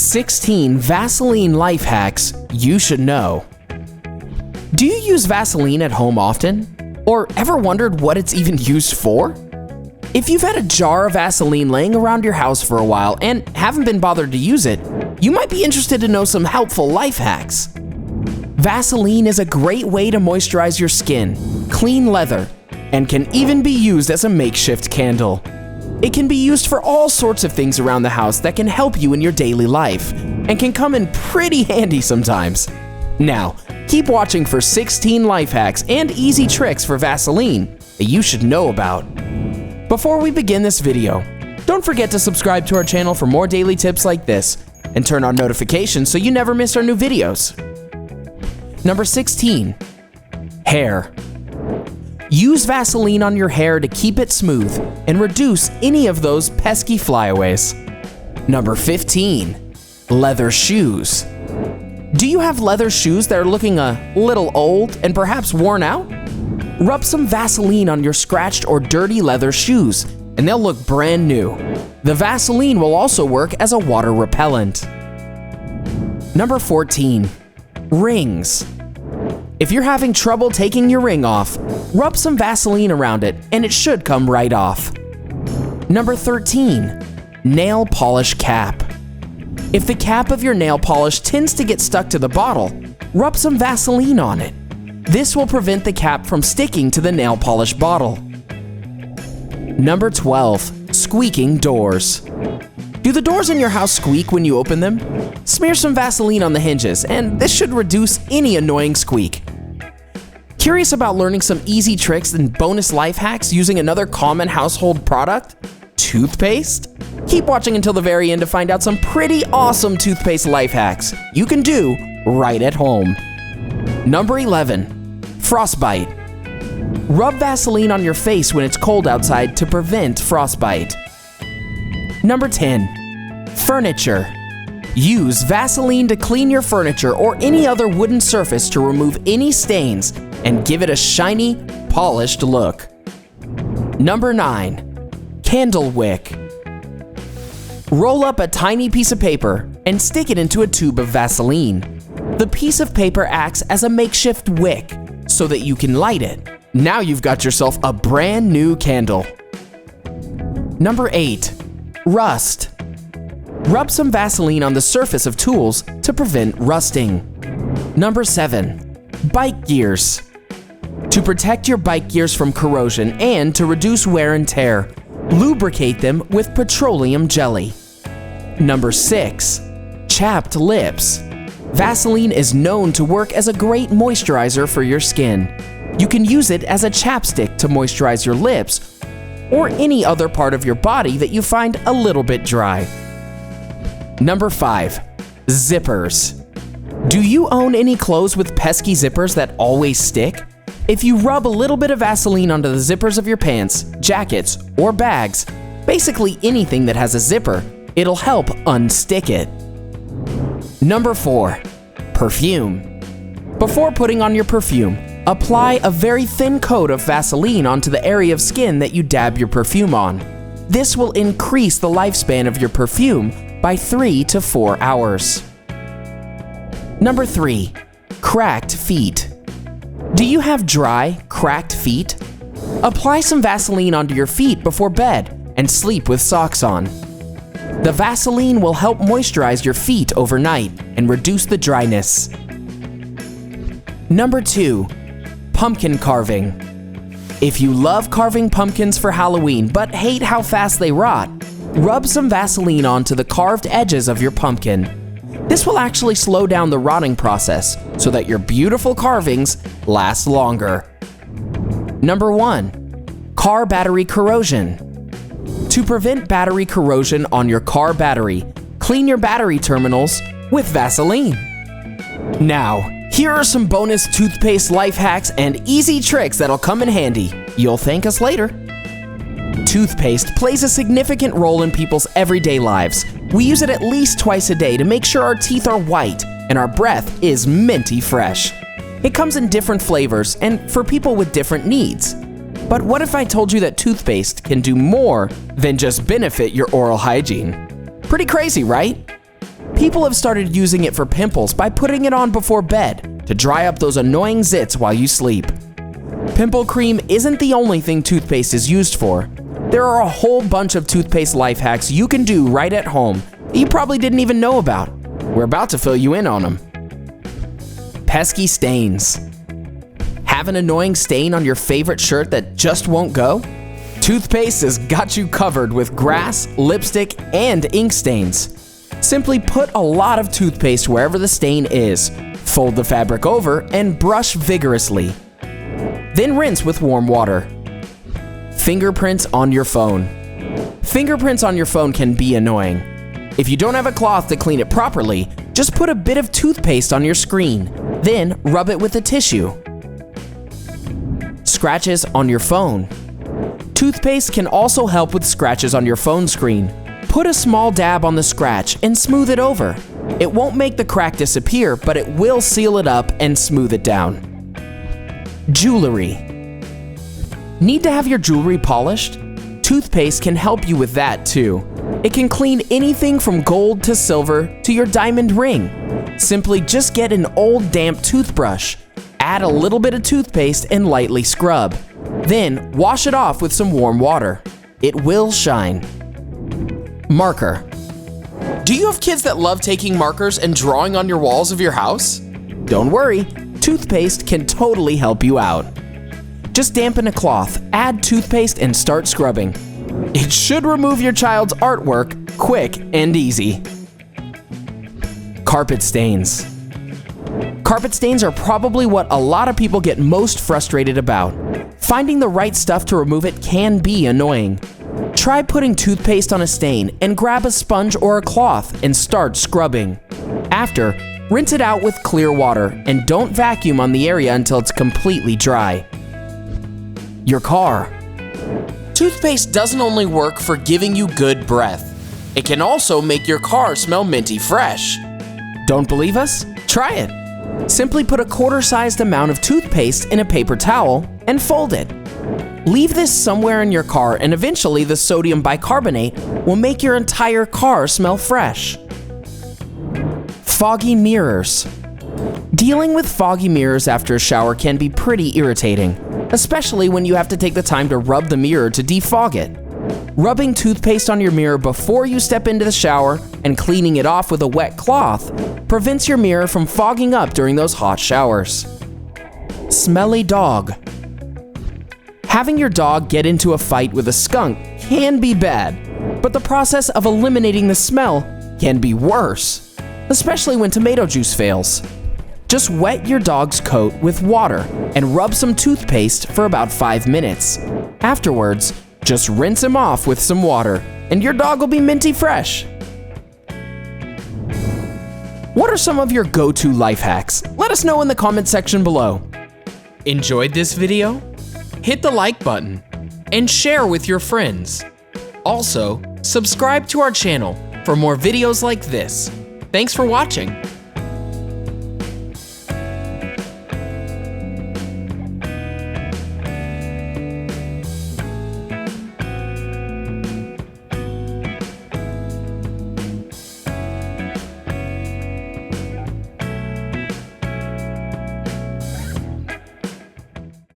16 Vaseline life hacks you should know. Do you use Vaseline at home often? Or ever wondered what it's even used for? If you've had a jar of Vaseline laying around your house for a while and haven't been bothered to use it, you might be interested to know some helpful life hacks. Vaseline is a great way to moisturize your skin, clean leather, and can even be used as a makeshift candle. It can be used for all sorts of things around the house that can help you in your daily life, and can come in pretty handy sometimes. Now, keep watching for 16 life hacks and easy tricks for Vaseline that you should know about. Before we begin this video, don't forget to subscribe to our channel for more daily tips like this, and turn on notifications so you never miss our new videos. Number 16, hair. Use Vaseline on your hair to keep it smooth and reduce any of those pesky flyaways. Number 15, leather shoes. Do you have leather shoes that are looking a little old and perhaps worn out? Rub some Vaseline on your scratched or dirty leather shoes and they'll look brand new. The Vaseline will also work as a water repellent. Number 14, rings. If you're having trouble taking your ring off, rub some Vaseline around it and it should come right off. Number 13, nail polish cap. If the cap of your nail polish tends to get stuck to the bottle, rub some Vaseline on it. This will prevent the cap from sticking to the nail polish bottle. Number 12, squeaking doors. Do the doors in your house squeak when you open them? Smear some Vaseline on the hinges and this should reduce any annoying squeak. Curious about learning some easy tricks and bonus life hacks using another common household product? Toothpaste? Keep watching until the very end to find out some pretty awesome toothpaste life hacks you can do right at home. Number 11, frostbite. Rub Vaseline on your face when it's cold outside to prevent frostbite. Number 10, furniture. Use Vaseline to clean your furniture or any other wooden surface to remove any stains and give it a shiny, polished look. Number 9, Candlewick. Roll up a tiny piece of paper and stick it into a tube of Vaseline. The piece of paper acts as a makeshift wick so that you can light it. Now you've got yourself a brand new candle. Number 8, rust. Rub some Vaseline on the surface of tools to prevent rusting. Number 7, bike gears. To protect your bike gears from corrosion and to reduce wear and tear, lubricate them with petroleum jelly. Number 6, chapped lips. Vaseline is known to work as a great moisturizer for your skin. You can use it as a chapstick to moisturize your lips or any other part of your body that you find a little bit dry. Number 5, zippers. Do you own any clothes with pesky zippers that always stick? If you rub a little bit of Vaseline onto the zippers of your pants, jackets, or bags, basically anything that has a zipper, it'll help unstick it. Number 4, perfume. Before putting on your perfume, apply a very thin coat of Vaseline onto the area of skin that you dab your perfume on. This will increase the lifespan of your perfume by 3 to 4 hours. Number 3, cracked feet. Do you have dry, cracked feet? Apply some Vaseline onto your feet before bed and sleep with socks on. The Vaseline will help moisturize your feet overnight and reduce the dryness. Number 2, pumpkin carving. If you love carving pumpkins for Halloween but hate how fast they rot, rub some Vaseline onto the carved edges of your pumpkin. This will actually slow down the rotting process so that your beautiful carvings last longer. Number 1, car battery corrosion. To prevent battery corrosion on your car battery, clean your battery terminals with Vaseline. Now, here are some bonus toothpaste life hacks and easy tricks that'll come in handy. You'll thank us later. Toothpaste plays a significant role in people's everyday lives. We use it at least twice a day to make sure our teeth are white and our breath is minty fresh. It comes in different flavors and for people with different needs. But what if I told you that toothpaste can do more than just benefit your oral hygiene? Pretty crazy, right? People have started using it for pimples by putting it on before bed to dry up those annoying zits while you sleep. Pimple cream isn't the only thing toothpaste is used for. There are a whole bunch of toothpaste life hacks you can do right at home that you probably didn't even know about. We're about to fill you in on them. Pesky stains. Have an annoying stain on your favorite shirt that just won't go? Toothpaste has got you covered with grass, lipstick, and ink stains. Simply put a lot of toothpaste wherever the stain is, fold the fabric over, and brush vigorously. Then rinse with warm water. Fingerprints on your phone. Fingerprints on your phone can be annoying. If you don't have a cloth to clean it properly, just put a bit of toothpaste on your screen, then rub it with a tissue. Scratches on your phone. Toothpaste can also help with scratches on your phone screen. Put a small dab on the scratch and smooth it over. It won't make the crack disappear, but it will seal it up and smooth it down. Jewelry. Need to have your jewelry polished? Toothpaste can help you with that too. It can clean anything from gold to silver to your diamond ring. Simply just get an old damp toothbrush, add a little bit of toothpaste and lightly scrub. Then wash it off with some warm water. It will shine. Marker. Do you have kids that love taking markers and drawing on your walls of your house? Don't worry, toothpaste can totally help you out. Just dampen a cloth, add toothpaste, and start scrubbing. It should remove your child's artwork quick and easy. Carpet stains. Carpet stains are probably what a lot of people get most frustrated about. Finding the right stuff to remove it can be annoying. Try putting toothpaste on a stain and grab a sponge or a cloth and start scrubbing. After, rinse it out with clear water and don't vacuum on the area until it's completely dry. Your car. Toothpaste doesn't only work for giving you good breath. It can also make your car smell minty fresh. Don't believe us? Try it. Simply put a quarter-sized amount of toothpaste in a paper towel and fold it. Leave this somewhere in your car and eventually the sodium bicarbonate will make your entire car smell fresh. Foggy mirrors. Dealing with foggy mirrors after a shower can be pretty irritating, especially when you have to take the time to rub the mirror to defog it. Rubbing toothpaste on your mirror before you step into the shower and cleaning it off with a wet cloth prevents your mirror from fogging up during those hot showers. Smelly dog. Having your dog get into a fight with a skunk can be bad, but the process of eliminating the smell can be worse, especially when tomato juice fails. Just wet your dog's coat with water and rub some toothpaste for about 5 minutes. Afterwards, just rinse him off with some water, and your dog will be minty fresh. What are some of your go-to life hacks? Let us know in the comment section below. Enjoyed this video? Hit the like button and share with your friends. Also, subscribe to our channel for more videos like this. Thanks for watching.